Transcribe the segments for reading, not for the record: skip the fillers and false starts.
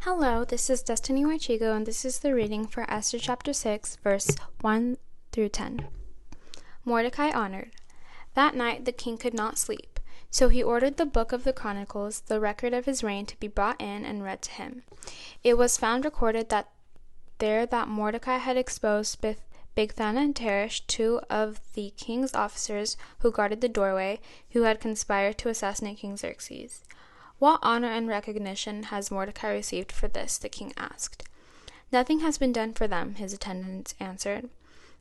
Hello, this is Destiny Wachigo, and this is the reading for Esther chapter 6, verse 1 through 10. Mordecai honored. That night the king could not sleep, so he ordered the book of the Chronicles, the record of his reign, to be brought in and read to him. It was found recorded that Mordecai had exposed Bigthana and Teresh, two of the king's officers who guarded the doorway, who had conspired to assassinate King Xerxes. What honor and recognition has Mordecai received for this? The king asked. Nothing has been done for them, his attendants answered.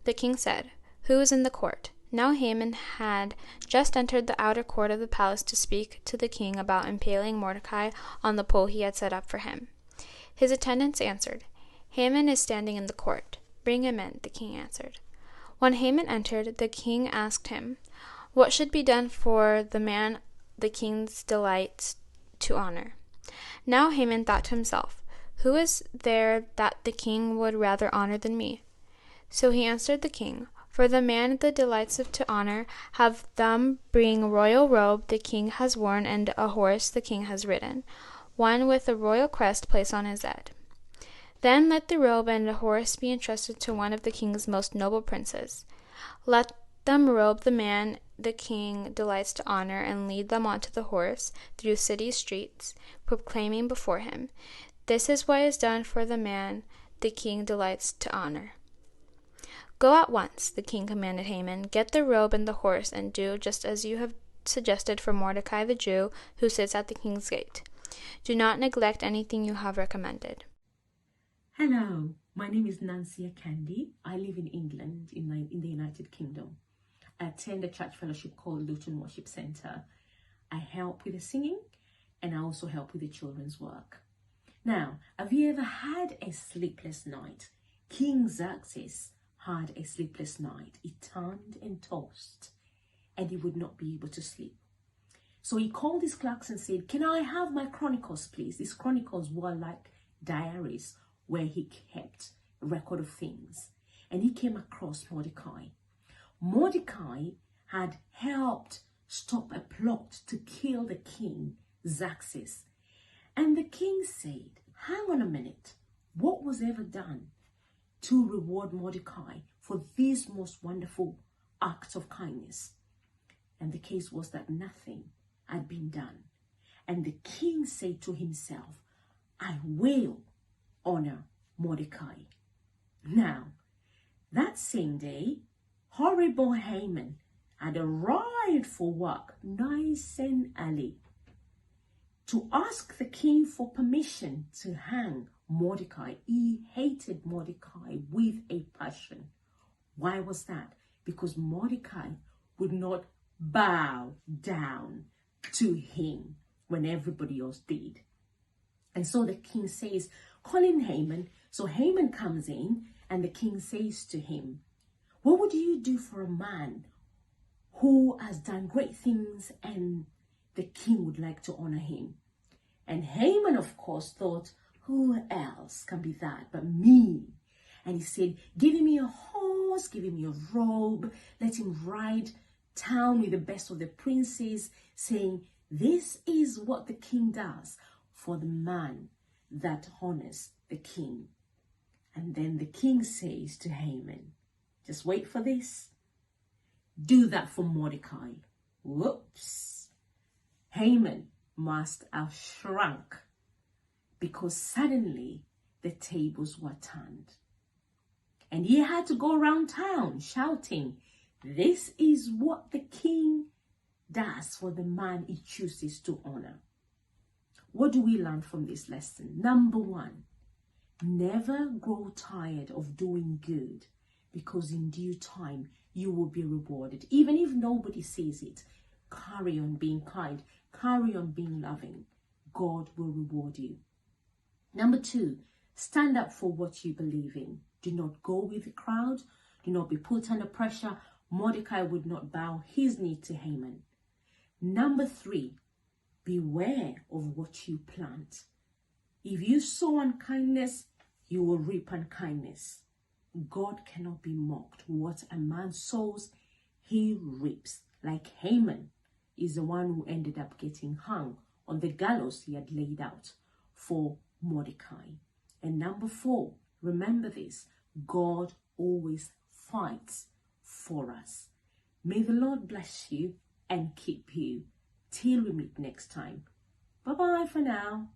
The king said, Who is in the court? Now Haman had just entered the outer court of the palace to speak to the king about impaling Mordecai on the pole he had set up for him. His attendants answered, Haman is standing in the court. Bring him in, the king answered. When Haman entered, the king asked him, What should be done for the man the king's delights to honor? Now Haman thought to himself, Who is there that the king would rather honor than me? So he answered the king, For the man the delights to honor, have them bring royal robe the king has worn and a horse the king has ridden, one with a royal crest placed on his head. Then let the robe and the horse be entrusted to one of the king's most noble princes. Let them robe the man the king delights to honor and lead them onto the horse through city streets, proclaiming before him, This is what is done for the man the king delights to honor. Go at once, the king commanded Haman, get the robe and the horse, and do just as you have suggested for Mordecai the Jew, who sits at the king's gate. Do not neglect anything you have recommended. Hello, my name is Nancy Akandi. I live in England, in the United Kingdom. I attend a church fellowship called Luton Worship Centre. I help with the singing and I also help with the children's work. Now, have you ever had a sleepless night? King Xerxes had a sleepless night. He turned and tossed and he would not be able to sleep. So he called his clerks and said, Can I have my chronicles, please? These chronicles were like diaries where he kept a record of things. And he came across Mordecai. Mordecai had helped stop a plot to kill the king, Xerxes. And the king said, Hang on a minute, what was ever done to reward Mordecai for this most wonderful act of kindness? And the case was that nothing had been done. And the king said to himself, I will honor Mordecai. Now, that same day, horrible Haman had arrived for work nice and early to ask the king for permission to hang Mordecai. He hated Mordecai with a passion. Why was that? Because Mordecai would not bow down to him when everybody else did. And so the king says, Call in Haman. So Haman comes in and the king says to him, What would you do for a man who has done great things and the king would like to honor him? And Haman, of course, thought, Who else can be that but me? And he said, Give me a horse, give me a robe, let him ride town with the best of the princes, saying, This is what the king does for the man that honors the king. And then the king says to Haman, Just wait for this. Do that for Mordecai. Whoops. Haman must have shrunk because suddenly the tables were turned. And he had to go around town shouting, This is what the king does for the man he chooses to honor. What do we learn from this lesson? Number one, never grow tired of doing good, because in due time you will be rewarded. Even if nobody sees it, carry on being kind, carry on being loving. God will reward you. Number two, stand up for what you believe in. Do not go with the crowd. Do not be put under pressure. Mordecai would not bow his knee to Haman. Number three, beware of what you plant. If you sow unkindness, you will reap unkindness. God cannot be mocked. What a man sows, he reaps. Like Haman is the one who ended up getting hung on the gallows he had laid out for Mordecai. And number 4, remember this, God always fights for us. May the Lord bless you and keep you. Till we meet next time. Bye-bye for now.